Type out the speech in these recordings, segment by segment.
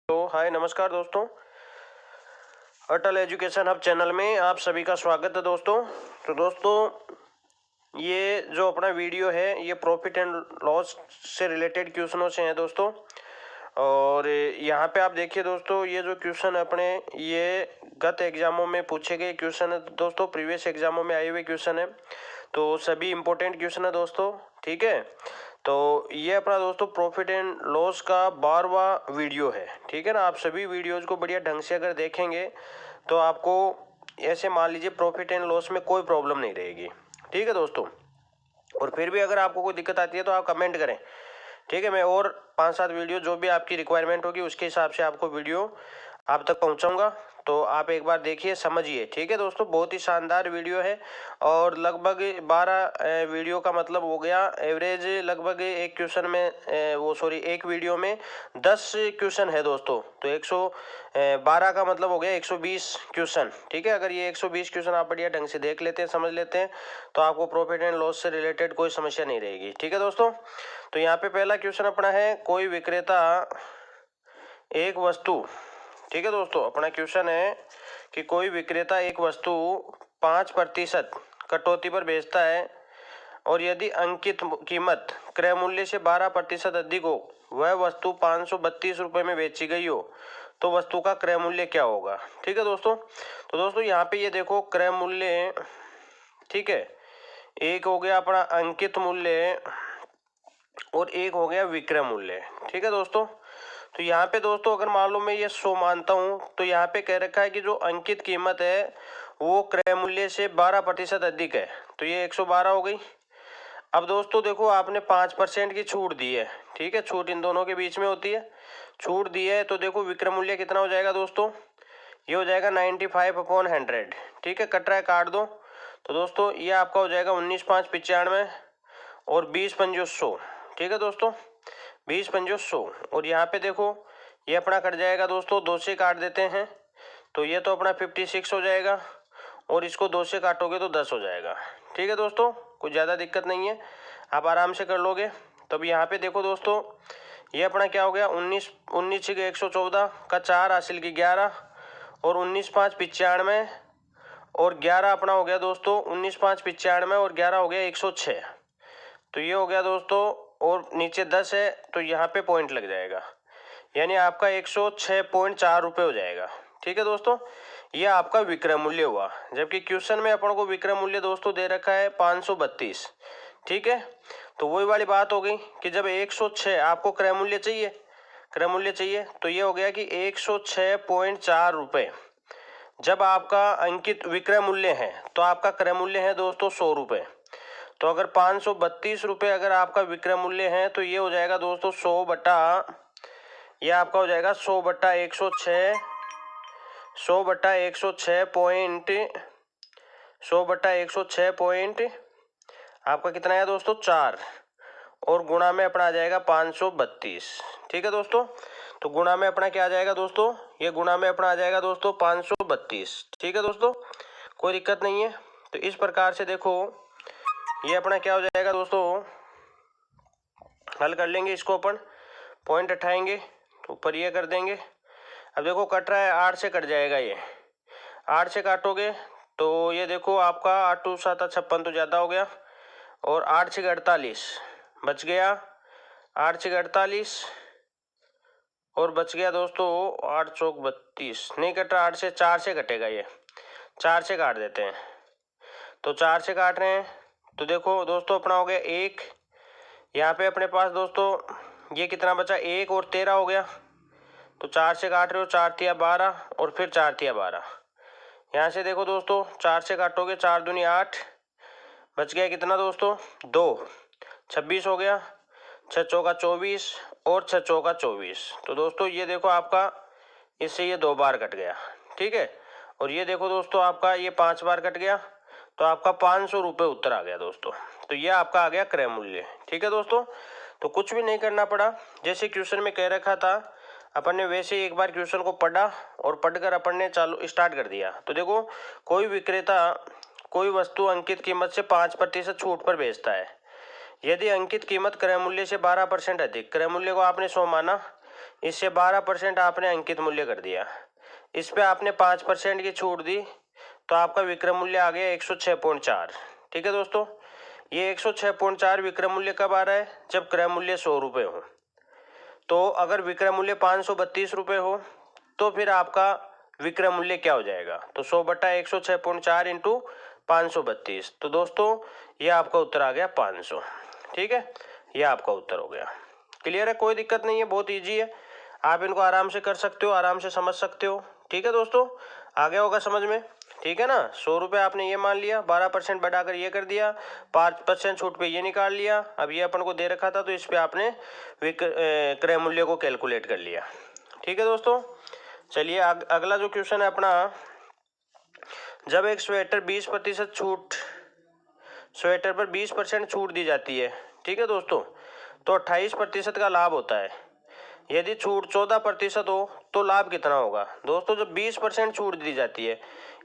तो हाय नमस्कार दोस्तों, अटल एजुकेशन हब चैनल में आप सभी का स्वागत है दोस्तों। तो दोस्तों ये जो अपना वीडियो है ये प्रॉफिट एंड लॉस से रिलेटेड क्वेश्चनों से हैं दोस्तों। और यहाँ पे आप देखिए दोस्तों, ये जो क्वेश्चन अपने ये गत एग्जामों में पूछे गए क्वेश्चन है दोस्तों, प्रीवियस एग्जामों में आए हुए क्वेश्चन है। तो सभी इंपॉर्टेंट क्वेश्चन है दोस्तों, ठीक है। तो ये अपना दोस्तों प्रॉफिट एंड लॉस का 12वां वीडियो है, ठीक है ना। आप सभी वीडियोज को बढ़िया ढंग से अगर देखेंगे तो आपको ऐसे मान लीजिए प्रॉफिट एंड लॉस में कोई प्रॉब्लम नहीं रहेगी, ठीक है दोस्तों। और फिर भी अगर आपको कोई दिक्कत आती है तो आप कमेंट करें, ठीक है। मैं और 5-7 वीडियो जो भी आपकी रिक्वायरमेंट होगी उसके हिसाब से आपको वीडियो आप तक पहुंचाऊंगा। तो आप एक बार देखिए, समझिए, ठीक है दोस्तों। बहुत ही शानदार वीडियो है और लगभग 12 वीडियो का मतलब हो गया एवरेज, लगभग एक क्वेश्चन में एक वीडियो में 10 क्वेश्चन है दोस्तों। तो 112 का मतलब हो गया 120 क्वेश्चन, ठीक है। अगर ये 120 क्वेश्चन आप बढ़िया ढंग से देख लेते हैं, समझ लेते हैं, तो आपको प्रॉफिट एंड लॉस से रिलेटेड कोई समस्या नहीं रहेगी, ठीक है दोस्तों। तो यहाँ पे पहला क्वेश्चन अपना है, कोई विक्रेता एक वस्तु, ठीक है दोस्तों। अपना क्वेश्चन है कि कोई विक्रेता एक वस्तु 5% कटौती पर बेचता है और यदि अंकित कीमत क्रय मूल्य से 12% अधिक हो, वह वस्तु 532 रुपये में बेची गई हो, तो वस्तु का क्रय मूल्य क्या होगा, ठीक है दोस्तों। तो दोस्तों यहाँ पे ये देखो क्रय मूल्य, ठीक है, एक हो गया अपना अंकित मूल्य और एक हो गया विक्रय मूल्य, ठीक है दोस्तों। तो यहाँ पे दोस्तों अगर मान लो मैं ये 100 मानता हूँ, तो यहाँ पे कह रखा है कि जो अंकित कीमत है वो क्रय मूल्य से 12% अधिक है, तो ये 112 हो गई। अब दोस्तों देखो आपने 5% की छूट दी है, ठीक है, छूट इन दोनों के बीच में होती है, छूट दी है। तो देखो विक्रय मूल्य कितना हो जाएगा दोस्तों, ये हो जाएगा 95/100, ठीक है। कट रहा है, काट दो। तो दोस्तों ये आपका हो जाएगा 19,595 और 20,500, ठीक है दोस्तों, 20,500। और यहाँ पे देखो ये अपना कट जाएगा दोस्तों, 2 से काट देते हैं, तो ये तो अपना 56 हो जाएगा और इसको 2 से काटोगे तो 10 हो जाएगा, ठीक है दोस्तों। कुछ ज़्यादा दिक्कत नहीं है, आप आराम से कर लोगे। तो अब यहाँ पे देखो दोस्तों, ये अपना क्या हो गया, 19 के 114 का 4 हासिल की 11 और 19,595 और 11 अपना हो गया दोस्तों, 19,595 और 11 हो गया 106। तो ये हो गया दोस्तों, और नीचे 10 है तो यहाँ पे पॉइंट लग जाएगा, यानी आपका 106.4 रुपये हो जाएगा, ठीक है दोस्तों। ये आपका विक्रय मूल्य हुआ, जबकि क्वेश्चन में अपन को विक्रय मूल्य दोस्तों दे रखा है 532, ठीक है। तो वही वाली बात हो गई कि जब 106 आपको क्रय मूल्य चाहिए, क्रय मूल्य चाहिए, तो ये हो गया कि 106.4 रुपये। जब आपका अंकित विक्रय मूल्य है तो आपका क्रय मूल्य है दोस्तों 100 रुपये। तो अगर 532 रुपये अगर आपका विक्रय मूल्य है तो ये हो जाएगा दोस्तों 100 बटा, ये आपका हो जाएगा 100 बटा 106, 100 बटा 106 पॉइंट, 100 बटा 106 पॉइंट आपका कितना है दोस्तों 4, और गुणा में अपना आ जाएगा 532, ठीक है दोस्तों। तो गुणा में अपना क्या आ जाएगा दोस्तों, ये गुणा में अपना आ जाएगा दोस्तों 532, ठीक है दोस्तों, कोई दिक्कत नहीं है। तो इस प्रकार से देखो ये अपना क्या हो जाएगा दोस्तों, हल कर लेंगे इसको अपन, पॉइंट उठाएंगे तो ऊपर ये कर देंगे। अब देखो कट रहा है, 8 से कट जाएगा, ये 8 से काटोगे तो ये देखो आपका 8 2 7 56 तो ज़्यादा हो गया, और 8 6 48 बच गया, 8 6 48 और बच गया दोस्तों 8 चौक 32, नहीं कट रहा, 8 से 4 से कटेगा, ये 4 से काट देते हैं। तो 4 से काट रहे हैं तो देखो दोस्तों अपना हो गया 1, यहाँ पे अपने पास दोस्तों ये कितना बचा, 1 और 13 हो गया। तो 4 से काट रहे हो, 4 तिया 12 और फिर 4 तिया 12, यहाँ से देखो दोस्तों 4 से काटोगे, 4 दूनी 8, बच गया कितना दोस्तों 2, 26 हो गया, 6 चौका 24 और 6 चौका 24। तो दोस्तों ये देखो आपका इससे ये 2 बार कट गया, ठीक है। और ये देखो दोस्तों आपका ये 5 बार कट गया, तो आपका 500 रुपये उत्तर आ गया दोस्तों। तो ये आपका आ गया क्रय मूल्य, ठीक है दोस्तों। तो कुछ भी नहीं करना पड़ा, जैसे क्वेश्चन में कह रखा था अपन ने वैसे ही एक बार क्वेश्चन को पढ़ा और पढ़कर अपन ने चालू स्टार्ट कर दिया। तो देखो कोई विक्रेता कोई वस्तु अंकित कीमत से 5% छूट पर बेचता है, यदि अंकित कीमत क्रय मूल्य से 12% अधिक, क्रय मूल्य को आपने 100 माना, इससे 12% आपने अंकित मूल्य कर दिया। इस पे आपने 5% की छूट दी तो आपका विक्रय मूल्य आ गया 106.4। ठीक है दोस्तों, ये 106.4 विक्रय मूल्य कब आ रहा है? जब क्रय मूल्य 100 रुपये हो। तो अगर विक्रय मूल्य 532 रुपये हो तो फिर आपका विक्रय मूल्य क्या हो जाएगा? तो 100/106.4 इंटू 532। तो दोस्तों ये आपका उत्तर आ गया 500। ठीक है, ये आपका उत्तर हो गया। क्लियर है, कोई दिक्कत नहीं है, बहुत ईजी है, आप इनको आराम से कर सकते हो, आराम से समझ सकते हो। ठीक है दोस्तों, आ गया होगा समझ में? ठीक है ना, 100 रुपये आपने ये मान लिया, 12% बढ़ाकर ये कर दिया, 5% छूट पे ये निकाल लिया। अब ये अपन को दे रखा था तो इस पे आपने क्रय मूल्य को कैलकुलेट कर लिया। ठीक है दोस्तों, चलिए अगला जो क्वेश्चन है अपना, जब एक स्वेटर 20% छूट, स्वेटर पर 20% छूट दी जाती है, ठीक है दोस्तों, तो 28% का लाभ होता है। यदि छूट 14% हो तो लाभ कितना होगा? दोस्तों जब 20% छूट दी जाती है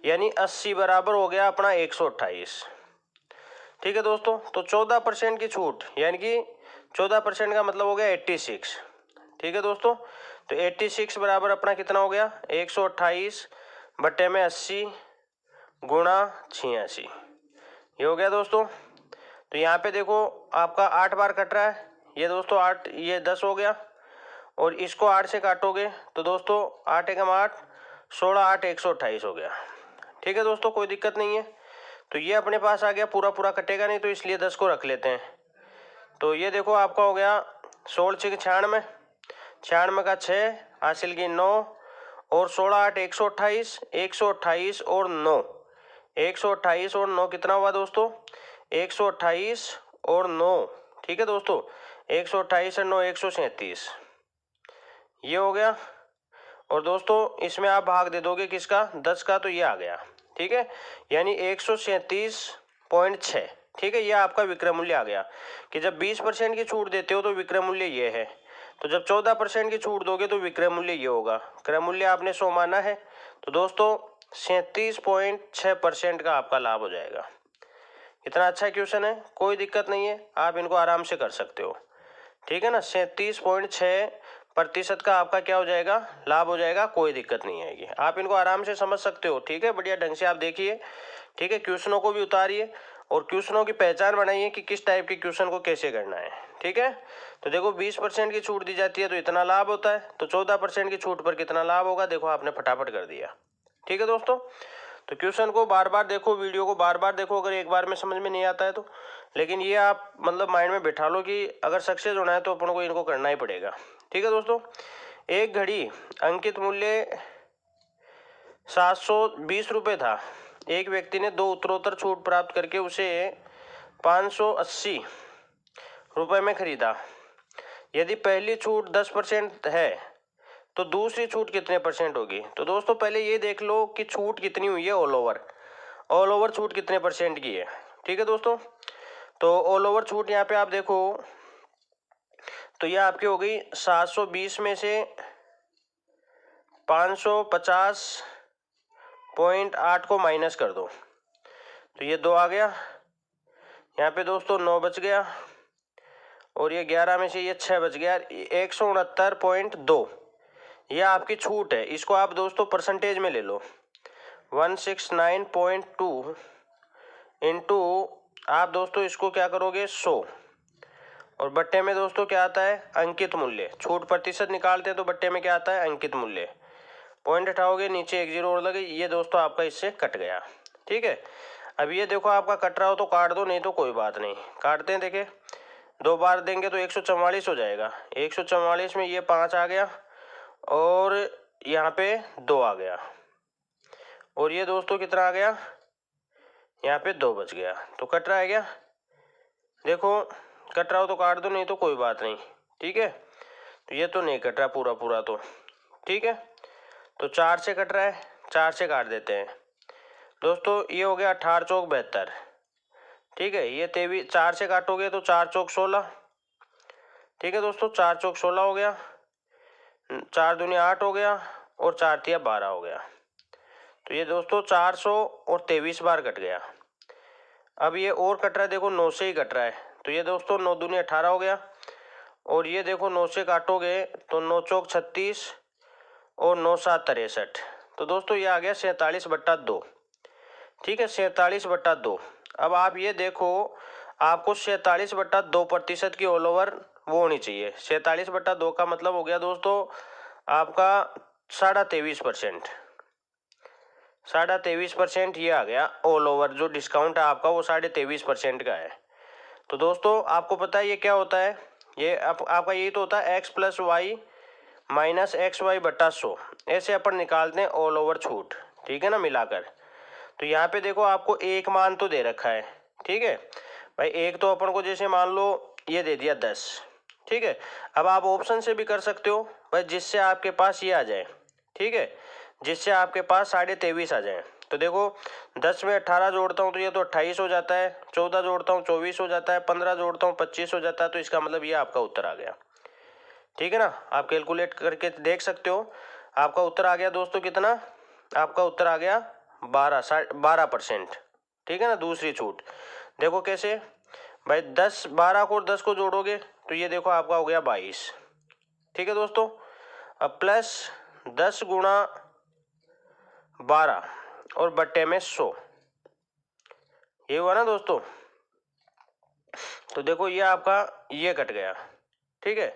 यानी 80 बराबर हो गया अपना 128। ठीक है दोस्तों, तो 14% की छूट यानी कि 14% का मतलब हो गया 86। ठीक है दोस्तों, तो 86 बराबर अपना कितना हो गया? 128 बट्टे में 80 गुणा 86, ये हो गया दोस्तों। तो यहाँ पे देखो आपका 8 बार कट रहा है, ये दोस्तों 8, ये 10 हो गया, और इसको 8 से काटोगे तो दोस्तों 8 एकम 8, 16 8 128 हो गया। ठीक है दोस्तों, कोई दिक्कत नहीं है। तो ये अपने पास आ गया, पूरा पूरा कटेगा नहीं तो इसलिए 10 को रख लेते हैं। तो ये देखो आपका हो गया 16 6 96, 96 का 6, हासिल की 9, और 16 8 128, 128 और 9, 128 और 9 कितना हुआ दोस्तों? 128 और 9। ठीक है दोस्तों, 128 और 9 137, ये हो गया। और दोस्तों इसमें आप भाग दे दोगे किसका? 10 का, तो ये आ गया। ठीक है, यानी 137.6। ठीक है, ये आपका विक्रय मूल्य आ गया कि जब 20% की छूट देते हो तो विक्रय मूल्य ये है, तो जब 14% की छूट दोगे तो विक्रय मूल्य ये होगा। क्रय मूल्य आपने 100 माना है, तो दोस्तों 37.6% का आपका लाभ हो जाएगा। इतना अच्छा क्वेश्चन है, कोई दिक्कत नहीं है, आप इनको आराम से कर सकते हो। ठीक है ना, 37.6% का आपका क्या हो जाएगा? लाभ हो जाएगा, कोई दिक्कत नहीं आएगी, आप इनको आराम से समझ सकते हो। ठीक है, बढ़िया ढंग से आप देखिए। ठीक है, क्वेश्चनों को भी उतारिए और क्वेश्चनों की पहचान बनाइए कि किस टाइप के क्वेश्चन को कैसे करना है। ठीक है, तो देखो 20% की छूट दी जाती है तो इतना लाभ होता है, तो 14% की छूट पर कितना लाभ होगा? देखो आपने फटाफट कर दिया। ठीक है दोस्तों, तो क्वेश्चन को बार बार देखो, वीडियो को बार बार देखो, अगर एक बार में समझ में नहीं आता है तो, लेकिन ये आप मतलब माइंड में बैठा लो कि अगर सक्सेस होना है तो अपन को इनको करना ही पड़ेगा। ठीक है दोस्तों, एक घड़ी अंकित मूल्य 720 रुपये था, एक व्यक्ति ने 2 उत्तरोत्तर छूट प्राप्त करके उसे 580 रुपये में खरीदा। यदि पहली छूट 10% है तो दूसरी छूट कितने परसेंट होगी? तो दोस्तों पहले ये देख लो कि छूट कितनी हुई है, ऑल ओवर छूट कितने परसेंट की है। ठीक है दोस्तों, तो ऑल ओवर छूट यहाँ पे आप देखो तो ये आपकी हो गई 720 में से 550.8 को माइनस कर दो तो ये 2 आ गया। यहाँ पे दोस्तों 9 बच गया, और ये 11 में से ये 6 बच गया, 169.2 ये आपकी छूट है। इसको आप दोस्तों परसेंटेज में ले लो, 169.2 इंटू आप दोस्तों इसको क्या करोगे 100, और बट्टे में दोस्तों क्या आता है? अंकित मूल्य। छूट प्रतिशत निकालते हैं तो बट्टे में क्या आता है? अंकित मूल्य। पॉइंट हटाओगे, नीचे एक जीरो और लगे, ये दोस्तों आपका इससे कट गया। ठीक है, अब ये देखो आपका कट रहा हो तो काट दो, नहीं तो कोई बात नहीं, काटते हैं। देखे 2 बार देंगे तो 144 हो जाएगा, 144 में ये 5 आ गया और यहाँ पे 2 आ गया, और ये दोस्तों कितना आ गया? यहाँ पे 2 बच गया। तो कट रहा है क्या? देखो कट रहा हो तो काट दो, नहीं तो कोई बात नहीं। ठीक है, तो ये तो नहीं कट रहा पूरा पूरा तो, ठीक है, तो 4 से कट रहा है, 4 से काट देते हैं दोस्तों। ये हो गया 18 चौक 72। ठीक है, ये 23, 4 से काटोगे तो 4 चौक 16। ठीक है दोस्तों, 4 चौक 16 हो गया, 4 दूनी 8 हो गया, और 4 तिया 12 हो गया। तो ये दोस्तों 423 बार कट गया। अब ये और कट रहा है, देखो 9 से ही कट रहा है, तो ये दोस्तों 9 दूनी 18 हो गया, और ये देखो 9 से काटोगे तो 9 चौक 36 और 9 सात 63। तो दोस्तों ये आ गया 47/2। ठीक है, 47/2। अब आप ये देखो, आपको 47/2% की ऑल ओवर वो होनी चाहिए। 47/2 का मतलब हो गया दोस्तों आपका 23.5%। 23.5% ये आ गया ऑल ओवर। जो डिस्काउंट है आपका वो 23.5% का है। तो दोस्तों आपको पता है ये क्या होता है, ये आपका यही तो होता है x + y - xy/100। ऐसे अपन निकालते हैं ऑल ओवर छूट। ठीक है ना, मिलाकर। तो यहाँ पे देखो आपको एक मान तो दे रखा है। ठीक है भाई, एक तो अपन को जैसे मान लो ये दे दिया 10। ठीक है, अब आप ऑप्शन से भी कर सकते हो भाई, जिससे आपके पास ये आ जाए। ठीक है, जिससे आपके पास 23.5 आ जाए। तो देखो 10 में 18 जोड़ता हूँ तो ये तो 28 हो जाता है, 14 जोड़ता हूँ 24 हो जाता है, 15 जोड़ता हूँ 25 हो जाता है। तो इसका मतलब ये आपका उत्तर आ गया। ठीक है ना, आप कैलकुलेट करके देख सकते हो। आपका उत्तर आ गया दोस्तों कितना, आपका उत्तर आ गया 12%। ठीक है ना, दूसरी छूट। देखो कैसे भाई, 12 को 10 को जोड़ोगे तो ये देखो आपका हो गया 22। ठीक है दोस्तों, अब प्लस 10 गुणा 12 और बट्टे में 100, ये हुआ ना दोस्तों। तो देखो ये आपका ये कट गया। ठीक है,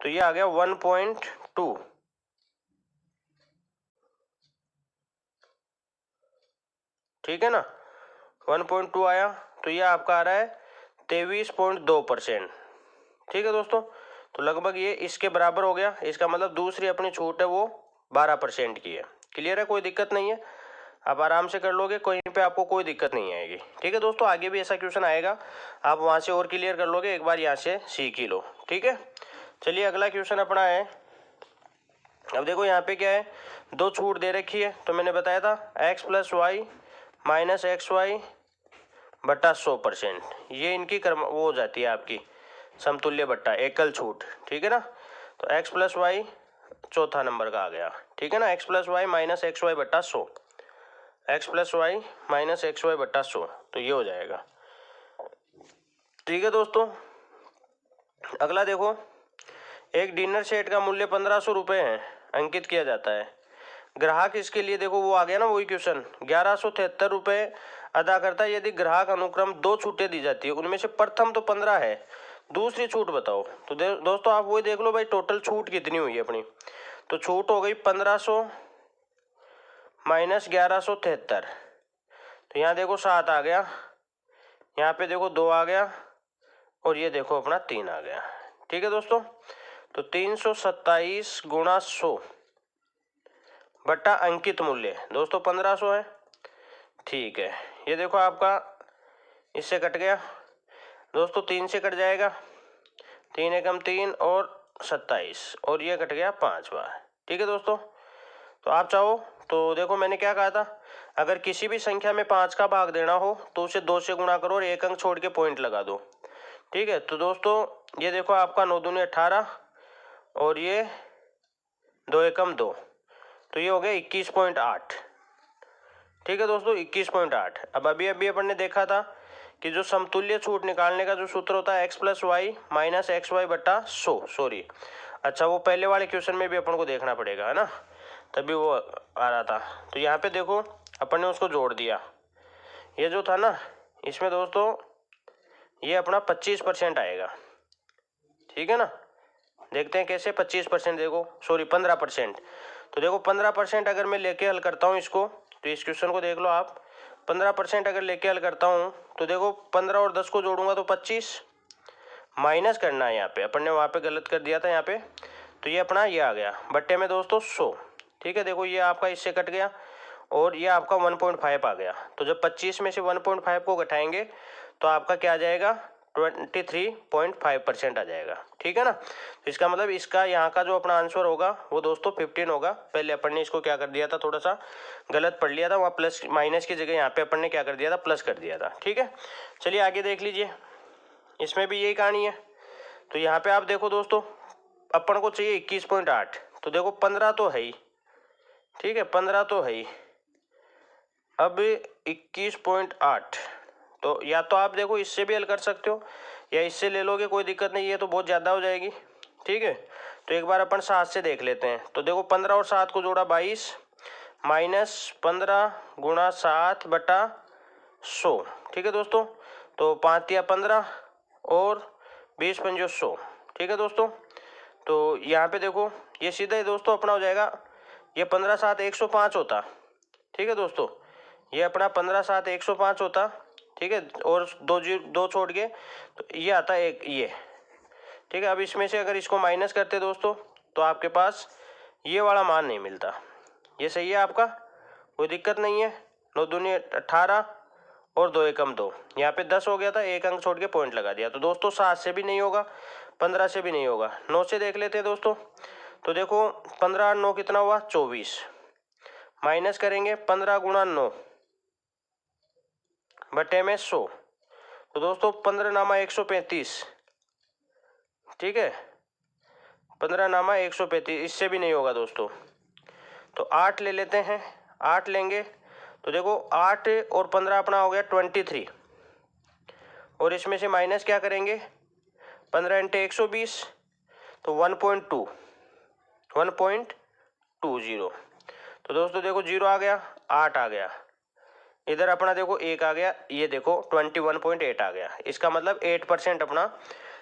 तो ये आ गया 1.2। ठीक है ना, 1.2 आया। तो ये आपका आ रहा है 23.2%। ठीक है दोस्तों, तो लगभग ये इसके बराबर हो गया। इसका मतलब दूसरी अपनी छूट है वो 12% की है। क्लियर है, कोई दिक्कत नहीं है, आप आराम से कर लोगे, कहीं पे आपको कोई दिक्कत नहीं आएगी। ठीक है दोस्तों, आगे भी ऐसा क्वेश्चन आएगा, आप वहाँ से और क्लियर कर लोगे, एक बार यहाँ से सीख ही लो। ठीक है, चलिए अगला क्वेश्चन अपना है। अब देखो यहाँ पे क्या है, दो छूट दे रखी है। तो मैंने बताया था x + y - xy/100%। ये इनकी वो हो जाती है आपकी समतुल्य बट्टा एकल छूट। ठीक है ना, तो x + y चौथा नंबर का आ गया। ठीक है ना, x + y - xy/100, x + y - xy/100, तो ये हो जाएगा। ठीक है दोस्तों, अगला देखो, एक डिनर सेट का मूल्य 1500 रुपये है, अंकित किया जाता है। ग्राहक इसके लिए देखो वो आ गया ना वही क्वेश्चन, 1173 रुपये अदा करता है यदि ग्राहक अनुक्रम 2 छूटें दी जाती है, उनमें से प्रथम तो 15 है, दूसरी छूट बताओ। तो दोस्तों आप वही देख लो भाई, टोटल छूट कितनी हुई है अपनी। तो छूट हो गई 1500 - 1173। तो यहाँ देखो 7 आ गया, यहाँ पे देखो 2 आ गया, और ये देखो अपना 3 आ गया। ठीक है दोस्तों, तो 327 गुणा 100 बट्टा अंकित मूल्य दोस्तों 1500 है। ठीक है, ये देखो आपका इससे कट गया दोस्तों, 3 से कट जाएगा, 3 एकम 3 और 27, और ये कट गया 5 बार। ठीक है दोस्तों, तो आप चाहो तो देखो मैंने क्या कहा था, अगर किसी भी संख्या में 5 का भाग देना हो तो उसे 2 से गुणा करो और एक अंक छोड़ के पॉइंट लगा दो। ठीक है, तो दोस्तों ये देखो आपका 9 दूनी 18 और ये 2 एकम 2, तो ये हो गया 21.8। ठीक है दोस्तों, 21.8। अब अभी अपन ने देखा था कि जो समतुल्य छूट निकालने का जो सूत्र होता है x + y - xy/100, सॉरी, अच्छा वो पहले वाले क्वेश्चन में भी अपन को देखना पड़ेगा, है ना, तभी वो आ रहा था। तो यहाँ पे देखो अपन ने उसको जोड़ दिया, ये जो था ना इसमें दोस्तों ये अपना 25% आएगा। ठीक है ना, देखते हैं कैसे 25%, देखो सॉरी 15%। तो देखो 15% अगर मैं लेके हल करता हूँ इसको, तो इस क्वेश्चन को देख लो आप, 15% अगर लेके हल करता हूँ तो देखो 15 और 10 को जोड़ूंगा तो 25, माइनस करना है यहाँ पे, अपन ने वहाँ पे गलत कर दिया था यहाँ पे, तो ये अपना ये आ गया बट्टे में दोस्तों 100। ठीक है, देखो ये आपका इससे कट गया और ये आपका 1.5 आ गया। तो जब 25 में से 1.5 को घटाएंगे तो आपका क्या आ जाएगा, 23.5% आ जाएगा। ठीक है ना, तो इसका मतलब इसका यहाँ का जो अपना आंसर होगा वो दोस्तों 15 होगा। पहले अपन ने इसको क्या कर दिया था, थोड़ा सा गलत पढ़ लिया था, वहाँ प्लस माइनस की जगह यहाँ पे अपन ने क्या कर दिया था, प्लस कर दिया था। ठीक है, चलिए आगे देख लीजिए, इसमें भी यही कहानी है। तो यहाँ पे आप देखो दोस्तों, अपन को चाहिए 21.8, तो देखो 15 तो है ही, ठीक है 15 तो है ही, अब 21.8, तो या तो आप देखो इससे भी हल कर सकते हो या इससे ले लोगे कोई दिक्कत नहीं, ये तो बहुत ज़्यादा हो जाएगी। ठीक है, तो एक बार अपन 7 से देख लेते हैं। तो देखो 15 और 7 को जोड़ा 22 माइनस 15 गुणा 7 बटा 100। ठीक है दोस्तों, तो 5 या 15 और 20 पंजो 100। ठीक है दोस्तों, तो यहाँ पे देखो ये सीधा ही दोस्तों अपना हो जाएगा, ये 15 7 105 होता। ठीक है दोस्तों, ये अपना 15 7 105 होता। ठीक है, और दो छोड़ के तो ये आता है एक ये। ठीक है, अब इसमें से अगर इसको माइनस करते दोस्तों तो आपके पास ये वाला मान नहीं मिलता। ये सही है आपका, कोई दिक्कत नहीं है। 9 दूनी 18 और 2 एकम 2, यहाँ पे 10 हो गया था, एक अंक छोड़ के पॉइंट लगा दिया। तो दोस्तों 7 से भी नहीं होगा, 15 से भी नहीं होगा, 9 से देख लेते हैं दोस्तों। तो देखो 15 और 9 कितना हुआ 24, माइनस करेंगे 15 गुणा 9 बटे में 100। तो दोस्तों 15 नामा 135। ठीक है, 15 नामा 135, इससे भी नहीं होगा दोस्तों। तो 8 ले लेते हैं, 8 लेंगे तो देखो 8 और 15 अपना हो गया 23, और इसमें से माइनस क्या करेंगे 15 इंटू 120 तो 1.20। तो दोस्तों देखो 0 आ गया, 8 आ गया, इधर अपना देखो 1 आ गया, ये देखो 21.8 आ गया। इसका मतलब 8% अपना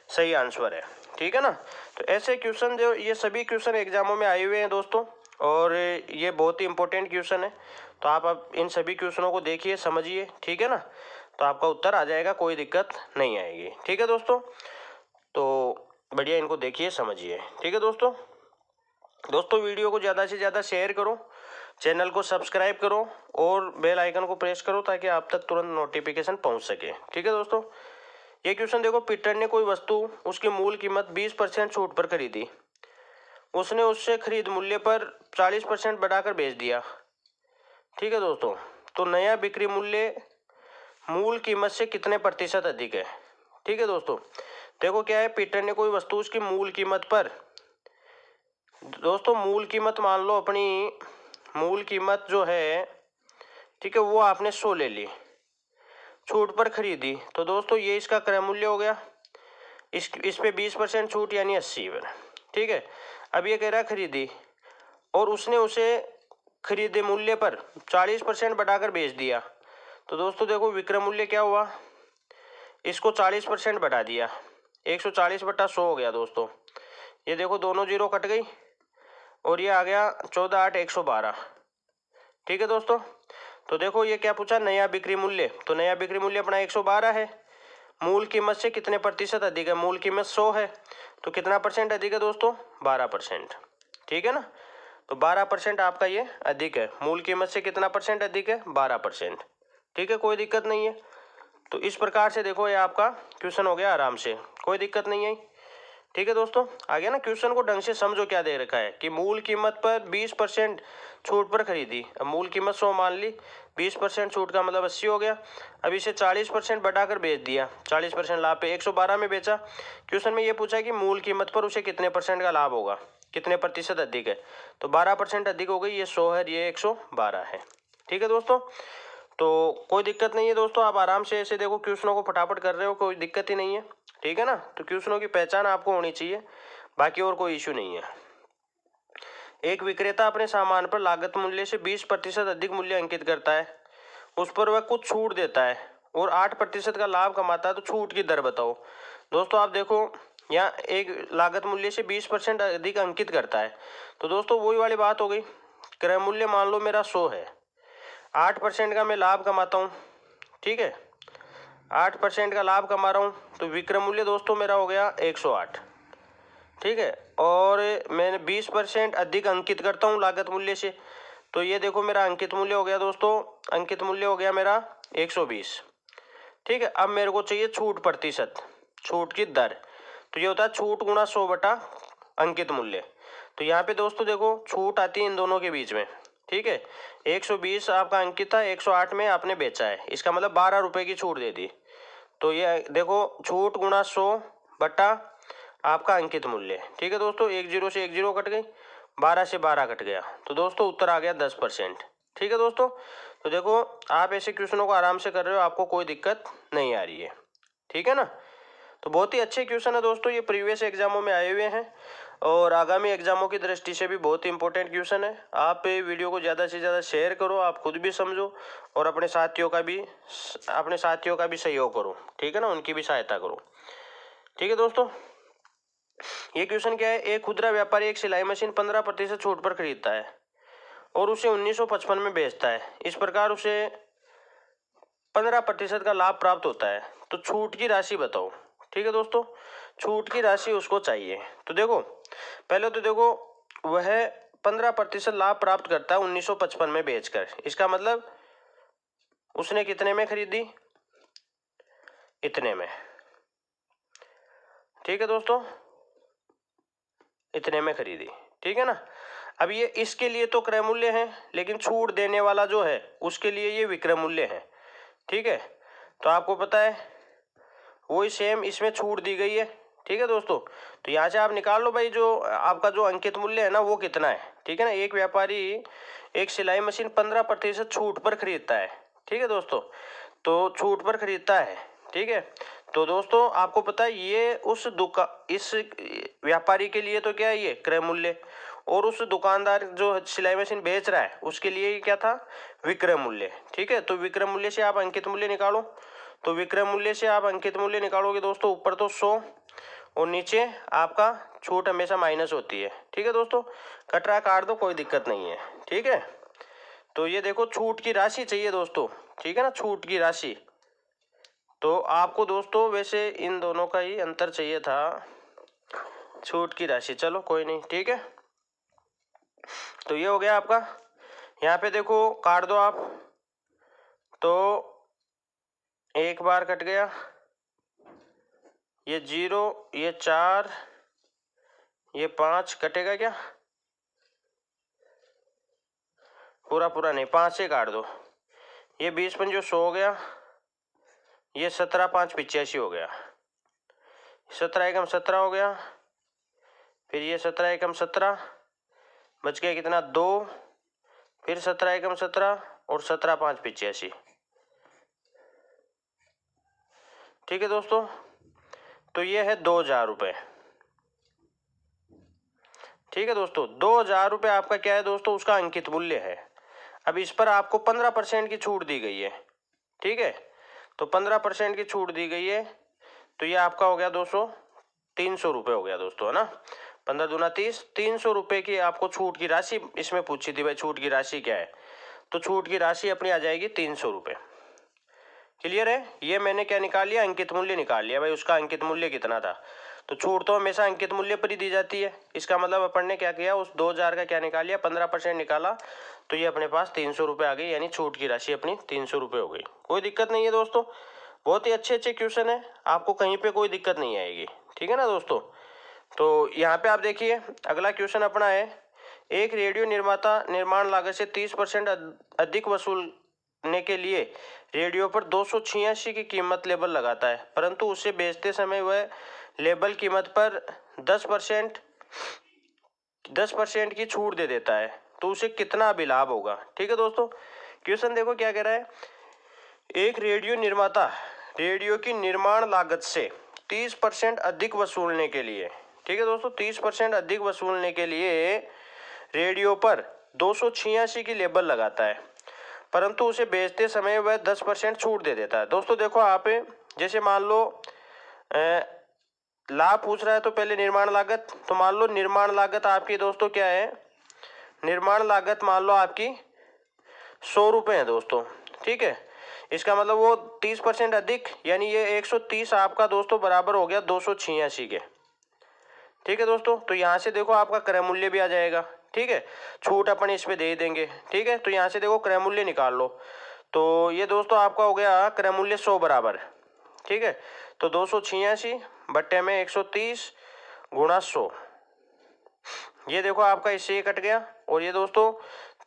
सही आंसर है। ठीक है ना, तो ऐसे क्वेश्चन जो ये सभी क्वेश्चन एग्जामों में आए हुए हैं दोस्तों, और ये बहुत ही इंपॉर्टेंट क्वेश्चन है। तो आप अब इन सभी क्वेश्चनों को देखिए, समझिए। ठीक है ना, तो आपका उत्तर आ जाएगा, कोई दिक्कत नहीं आएगी। ठीक है दोस्तों, तो बढ़िया इनको देखिए, समझिए। ठीक है दोस्तों वीडियो को ज़्यादा से ज़्यादा शेयर करो, चैनल को सब्सक्राइब करो और बेल आइकन को प्रेस करो ताकि आप तक तुरंत नोटिफिकेशन पहुंच सके। ठीक है दोस्तों, ये क्वेश्चन देखो, पीटर ने कोई वस्तु उसकी मूल कीमत 20% छूट पर खरीदी। उसने उससे खरीद मूल्य पर 40% बढ़ाकर बेच दिया। ठीक है दोस्तों, तो नया बिक्री मूल्य मूल कीमत से कितने प्रतिशत अधिक है। ठीक है दोस्तों, देखो क्या है, पीटर ने कोई वस्तु उसकी मूल कीमत पर, दोस्तों मूल कीमत मान लो अपनी मूल कीमत जो है, ठीक है, वो आपने 100 ले ली, छूट पर खरीदी। तो दोस्तों ये इसका क्रय मूल्य हो गया, इस पे 20% छूट यानी 80 पर। ठीक है, अब ये कह रहा है खरीदी और उसने उसे खरीदे मूल्य पर 40% बढ़ाकर बेच दिया। तो दोस्तों देखो विक्रय मूल्य क्या हुआ, इसको 40% बढ़ा दिया, 140 बटा 100 हो गया दोस्तों। ये देखो दोनों जीरो कट गई और ये आ गया 14 8 112। ठीक है दोस्तों, तो देखो ये क्या पूछा, नया बिक्री मूल्य। तो नया बिक्री मूल्य अपना 112 है, मूल कीमत से कितने प्रतिशत अधिक है, मूल कीमत 100 है, तो कितना परसेंट अधिक है दोस्तों 12%। ठीक है ना, तो 12% आपका ये अधिक है, मूल कीमत से कितना परसेंट अधिक है 12%। ठीक है, कोई दिक्कत नहीं है। तो इस प्रकार से देखो ये आपका क्वेश्चन हो गया आराम से, कोई दिक्कत नहीं है। ठीक है दोस्तों, आ गया ना, क्वेश्चन को ढंग से समझो क्या दे रखा है कि मूल कीमत पर 20% छूट पर खरीदी। अब मूल कीमत 100 मान ली, 20% छूट का मतलब 80 हो गया। अब इसे 40% बढ़ाकर बेच दिया, 40% लाभ पे 112 में बेचा। क्वेश्चन में ये पूछा कि मूल कीमत पर उसे कितने परसेंट का लाभ होगा, कितने प्रतिशत अधिक है। तो 12% अधिक हो गई, ये 100 है, ये 112 है। ठीक है दोस्तों, तो कोई दिक्कत नहीं है दोस्तों, आप आराम से ऐसे देखो क्वेश्चनों को फटाफट कर रहे हो, कोई दिक्कत ही नहीं है। ठीक है ना, तो क्वेश्चनों की पहचान आपको होनी चाहिए, बाकी और कोई इश्यू नहीं है। एक विक्रेता अपने सामान पर लागत मूल्य से 20% अधिक मूल्य अंकित करता है, उस पर वह कुछ छूट देता है और 8% का लाभ कमाता है, तो छूट की दर बताओ। दोस्तों आप देखो यहाँ एक लागत मूल्य से 20% अधिक अंकित करता है, तो दोस्तों वही वाली बात हो गई, क्रय मूल्य मान लो मेरा 100 है, 8% का मैं लाभ कमाता हूँ। ठीक है, 8% का लाभ कमा रहा हूँ, तो विक्रय मूल्य दोस्तों मेरा हो गया 108। ठीक है, और मैंने 20% अधिक अंकित करता हूँ लागत मूल्य से, तो ये देखो मेरा अंकित मूल्य हो गया दोस्तों, अंकित मूल्य हो गया मेरा 120। ठीक है, अब मेरे को चाहिए छूट प्रतिशत, छूट की दर। तो ये होता है छूट गुणा 100 बटा अंकित मूल्य। तो यहाँ पे दोस्तों देखो छूट आती है इन दोनों के बीच में। ठीक है, 120 आपका अंकित था, 108 में आपने बेचा है, इसका मतलब 12 रुपये की छूट दे दी। तो ये देखो छूट गुणा 100 बटा आपका अंकित मूल्य। ठीक है दोस्तों, एक जीरो से एक जीरो कट गई, 12 से 12 कट गया, तो दोस्तों उत्तर आ गया 10%। ठीक है दोस्तों, तो देखो आप ऐसे क्वेश्चनों को आराम से कर रहे हो, आपको कोई दिक्कत नहीं आ रही है। ठीक है ना, तो बहुत ही अच्छे क्वेश्चन है दोस्तों, ये प्रीवियस एग्जामों में आए हुए हैं और आगामी एग्जामों की दृष्टि से भी बहुत ही इंपॉर्टेंट क्वेश्चन है। आप वीडियो को ज़्यादा से ज़्यादा शेयर करो, आप खुद भी समझो और अपने साथियों का भी सहयोग करो, ठीक है ना, उनकी भी सहायता करो। ठीक है दोस्तों, ये क्वेश्चन क्या है, एक खुदरा व्यापारी एक सिलाई मशीन 15% छूट पर खरीदता है और उसे 1955 में बेचता है। इस प्रकार उसे 15% का लाभ प्राप्त होता है, तो छूट की राशि बताओ। ठीक है दोस्तों, छूट की राशि उसको चाहिए। तो देखो, पहले तो देखो, वह 15% लाभ प्राप्त करता है 1955 में बेचकर। इसका मतलब उसने कितने में खरीदी, इतने में। ठीक है दोस्तों, इतने में खरीदी, ठीक है ना। अब ये इसके लिए तो क्रय मूल्य है, लेकिन छूट देने वाला जो है उसके लिए ये विक्रय मूल्य है। ठीक है, तो आपको पता है वही सेम इसमें छूट दी गई है। ठीक है दोस्तों, तो यहाँ से आप निकाल लो भाई, जो आपका जो अंकित मूल्य है ना वो कितना है। ठीक है ना, एक व्यापारी एक सिलाई मशीन 15% छूट पर खरीदता है। ठीक है दोस्तों, तो छूट पर खरीदता है। ठीक है, तो दोस्तों आपको पता है ये इस व्यापारी के लिए तो क्या है, ये क्रय मूल्य, और उस दुकानदार जो सिलाई मशीन बेच रहा है उसके लिए ये क्या था, विक्रय मूल्य। ठीक है, तो विक्रय मूल्य से आप अंकित मूल्य निकालो। तो विक्रय मूल्य से आप अंकित मूल्य निकालोगे दोस्तों, ऊपर तो 100 और नीचे आपका छूट हमेशा माइनस होती है। ठीक है दोस्तों, कटरा काट दो, कोई दिक्कत नहीं है। ठीक है, तो ये देखो छूट की राशि चाहिए दोस्तों। ठीक है ना, छूट की राशि। तो आपको दोस्तों वैसे इन दोनों का ही अंतर चाहिए था, छूट की राशि। चलो कोई नहीं, ठीक है, तो ये हो गया आपका। यहाँ पे देखो काट दो आप, तो एक बार कट गया, ये 0, ये 4, ये 5 कटेगा क्या, पूरा पूरा नहीं, 5 से काट दो। ये 20 पंजो 100 हो गया, ये 17 5 85 हो गया, 17 एकम 17 हो गया, फिर ये 17 एकम 17, बच गया कितना 2, फिर 17 एकम 17 और 17 5 85। ठीक है दोस्तों, तो ये है 2000 रुपये। ठीक है दोस्तों, 2000 रुपये आपका क्या है दोस्तों, उसका अंकित मूल्य है। अब इस पर आपको 15% की छूट दी गई है। ठीक है, तो 15% की छूट दी गई है, तो ये आपका हो गया 300 रुपये हो गया दोस्तों, है ना। 15 दूना 30, 300 रुपये की आपको छूट की राशि इसमें पूछी थी भाई, छूट की राशि क्या है, तो छूट की राशि अपनी आ जाएगी 300 रुपये। क्लियर है, ये मैंने क्या निकाल लिया, अंकित मूल्य निकाल लिया भाई, उसका अंकित मूल्य कितना था। तो छूट तो हमेशा अंकित मूल्य पर ही दी जाती है। इसका मतलब अपन ने क्या किया, उस 2000 का क्या निकाल लिया, 15% निकाला, तो ये अपने पास 300 रुपये आ गई, यानी छूट की राशि अपनी 300 रुपये हो गई। कोई दिक्कत नहीं है दोस्तों, बहुत ही अच्छे अच्छे क्वेश्चन है, आपको कहीं पे कोई दिक्कत नहीं आएगी। ठीक है ना दोस्तों, तो यहाँ पे आप देखिए अगला क्वेश्चन अपना है, एक रेडियो निर्माता निर्माण लागत से 30% अधिक वसूलने के लिए रेडियो पर 286 की कीमत लेबल लगाता है, परंतु उसे बेचते समय वह लेबल कीमत पर 10% की छूट दे देता है, तो उसे कितना अभिलाभ होगा। ठीक है दोस्तों, क्वेश्चन देखो क्या कह रहा है, एक रेडियो निर्माता रेडियो की निर्माण लागत से 30% अधिक वसूलने के लिए, ठीक है दोस्तों, 30% अधिक वसूलने के लिए रेडियो पर 286 की लेबल लगाता है, परंतु उसे बेचते समय वह 10% छूट दे देता है। दोस्तों देखो, आप जैसे मान लो लाभ पूछ रहा है, तो पहले निर्माण लागत, तो मान लो निर्माण लागत आपकी दोस्तों क्या है, निर्माण लागत मान लो आपकी 100 रुपये है दोस्तों। ठीक है, इसका मतलब वो 30% अधिक, यानी ये 130 आपका दोस्तों बराबर हो गया 286 के। ठीक है दोस्तों, तो यहाँ से देखो आपका क्रय मूल्य भी आ जाएगा। ठीक है, छूट अपन इस पे दे देंगे। ठीक है, तो यहाँ से देखो क्रय मूल्य निकाल लो, तो ये दोस्तों आपका हो गया क्रय मूल्य 100 बराबर। ठीक है, तो 286 बट्टे में 130 गुणा 100, ये देखो आपका इससे ये कट गया, और ये दोस्तों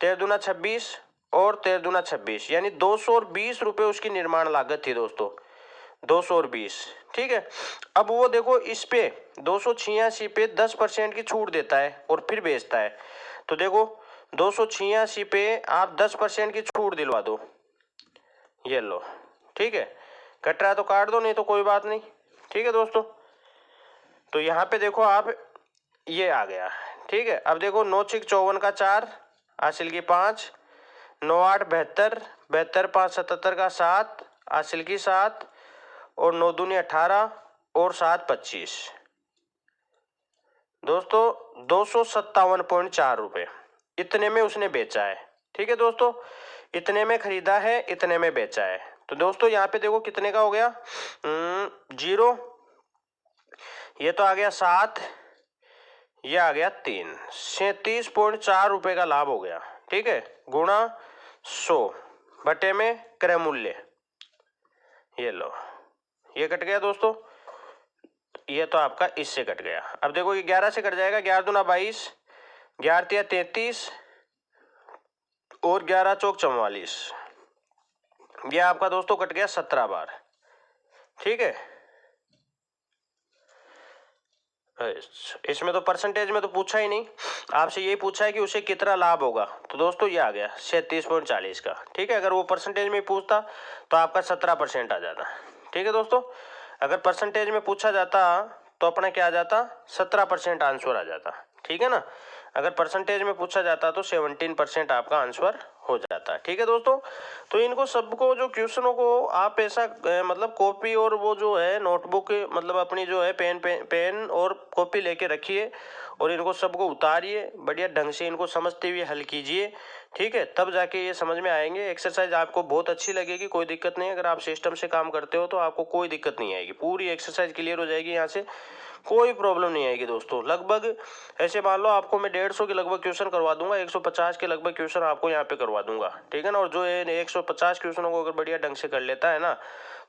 13 दूना 26 और 13 दूना 26, यानी 220 रुपये उसकी निर्माण लागत थी दोस्तों, 220। ठीक है, अब वो देखो इस पे 286 पे 10% की छूट देता है और फिर बेचता है, तो देखो 286 पे आप 10% की छूट दिलवा दो, ये लो। ठीक है, कट रहा तो काट दो, नहीं तो कोई बात नहीं। ठीक है दोस्तों। तो यहाँ पे देखो आप, ये आ गया। ठीक है, अब देखो 9 6 54 का 4, हासिल की 5, 9 8 72, 72 5 77 का 7, हासिल की 7, और 9 दूनी 18 और 7 25। दोस्तों 257.4 रुपये इतने में उसने बेचा है। ठीक है दोस्तों, इतने में खरीदा है, इतने में बेचा है। तो दोस्तों यहाँ पे देखो कितने का हो गया, 0, ये तो आ गया 7, ये आ गया 3, 37.4 रुपये का लाभ हो गया। ठीक है, गुणा 100 बटे में क्रय मूल्य, ये लो, ये कट गया दोस्तों, ये तो आपका इससे कट गया। अब देखो ये 11 से कट जाएगा, 11 दूना 22, 11 तिया 33 और 11 चौक 44, ये आपका दोस्तों कट गया 17 बार। ठीक है, इसमें तो परसेंटेज में तो पूछा ही नहीं, आपसे यही पूछा है कि उसे कितना लाभ होगा। तो दोस्तों ये आ गया 37.40 का। ठीक है, अगर वो परसेंटेज में पूछता तो आपका 17% आ जाता। ठीक है दोस्तों, अगर परसेंटेज में पूछा जाता तो अपना क्या आ जाता, 17% आंसर आ जाता। ठीक है ना, अगर परसेंटेज में पूछा जाता तो 17% आपका आंसर हो जाता है। ठीक है दोस्तों, तो इनको सबको जो क्वेश्चनों को आप ऐसा मतलब कॉपी और वो जो है नोटबुक, मतलब अपनी जो है पेन और कॉपी लेके रखिए और इनको सबको उतारिए, बढ़िया ढंग से इनको समझते हुए हल कीजिए। ठीक है, तब जाके ये समझ में आएंगे। एक्सरसाइज आपको बहुत अच्छी लगेगी, कोई दिक्कत नहीं। अगर आप सिस्टम से काम करते हो तो आपको कोई दिक्कत नहीं आएगी, पूरी एक्सरसाइज क्लियर हो जाएगी, यहाँ से कोई प्रॉब्लम नहीं आएगी दोस्तों। लगभग ऐसे मान लो आपको मैं 150 के लगभग क्वेश्चन करवा दूंगा, 150 के लगभग क्वेश्चन आपको यहाँ पे करवा दूंगा। ठीक है ना, और जो ये 150 क्वेश्चनों को अगर बढ़िया ढंग से कर लेता है ना,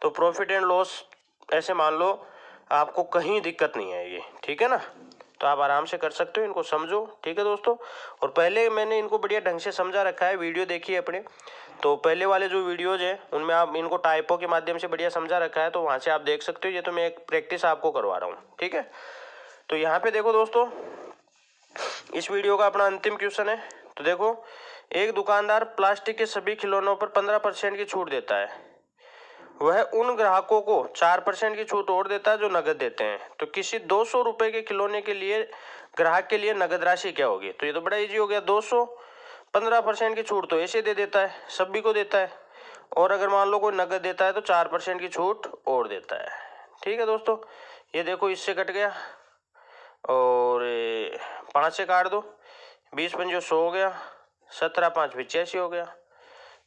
तो प्रॉफिट एंड लॉस ऐसे मान लो आपको कहीं दिक्कत नहीं आएगी। ठीक है ना, तो आप आराम से कर सकते हो, इनको समझो। ठीक है दोस्तों, और पहले मैंने इनको बढ़िया ढंग से समझा रखा है, वीडियो देखिए अपने, तो पहले वाले जो वीडियोज हैं उनमें आप इनको टाइपों के माध्यम से बढ़िया समझा रखा है, तो वहाँ से आप देख सकते हो। ये तो मैं एक प्रैक्टिस आपको करवा रहा हूँ। ठीक है, तो यहाँ पे देखो दोस्तों, इस वीडियो का अपना अंतिम क्वेश्चन है। तो देखो, एक दुकानदार प्लास्टिक के सभी खिलौनों पर 15% की छूट देता है, वह उन ग्राहकों को 4% की छूट और देता है जो नगद देते हैं। तो किसी 200 रुपए के खिलौने के लिए ग्राहक के लिए नगद राशि क्या होगी। तो ये तो बड़ा इजी हो गया, 200, 15% की छूट तो ऐसे दे देता है, सभी को देता है, और अगर मान लो कोई नगद देता है तो 4% की छूट और देता है। ठीक है दोस्तों, ये देखो इससे कट गया, और 5 से काट दो, 20 पंजो 100 हो गया, 17 5 85 हो गया,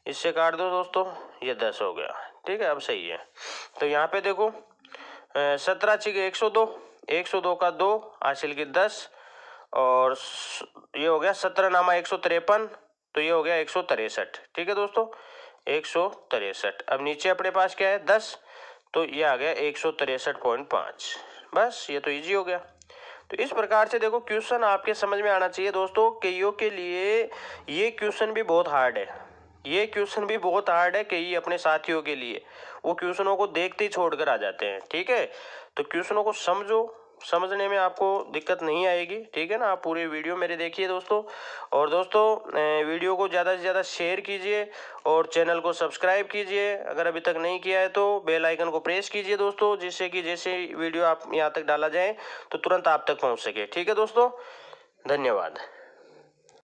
इससे काट दो दोस्तों, ये 10 हो गया। ठीक है, अब सही है। तो यहाँ पे देखो 17 6 102, 102 का 2, हासिल की 10, और ये हो गया 17 नामा 153, तो ये हो गया 163। ठीक है दोस्तों, 163। अब नीचे अपने पास क्या है, 10, तो ये आ गया 163.5। बस ये तो इजी हो गया। तो इस प्रकार से देखो क्वेश्चन आपके समझ में आना चाहिए दोस्तों। कईयों के लिए ये क्वेश्चन भी बहुत हार्ड है, ये क्वेश्चन भी बहुत हार्ड है। कई अपने साथियों के लिए वो क्वेश्चनों को देखते ही छोड़कर आ जाते हैं। ठीक है, तो क्वेश्चनों को समझो, समझने में आपको दिक्कत नहीं आएगी। ठीक है ना, आप पूरे वीडियो मेरे देखिए दोस्तों, और दोस्तों वीडियो को ज़्यादा से ज़्यादा शेयर कीजिए और चैनल को सब्सक्राइब कीजिए। अगर अभी तक नहीं किया है तो बेल आइकन को प्रेस कीजिए दोस्तों, जिससे कि जैसे वीडियो आप यहाँ तक डाला जाए तो तुरंत आप तक पहुँच सके। ठीक है दोस्तों, धन्यवाद।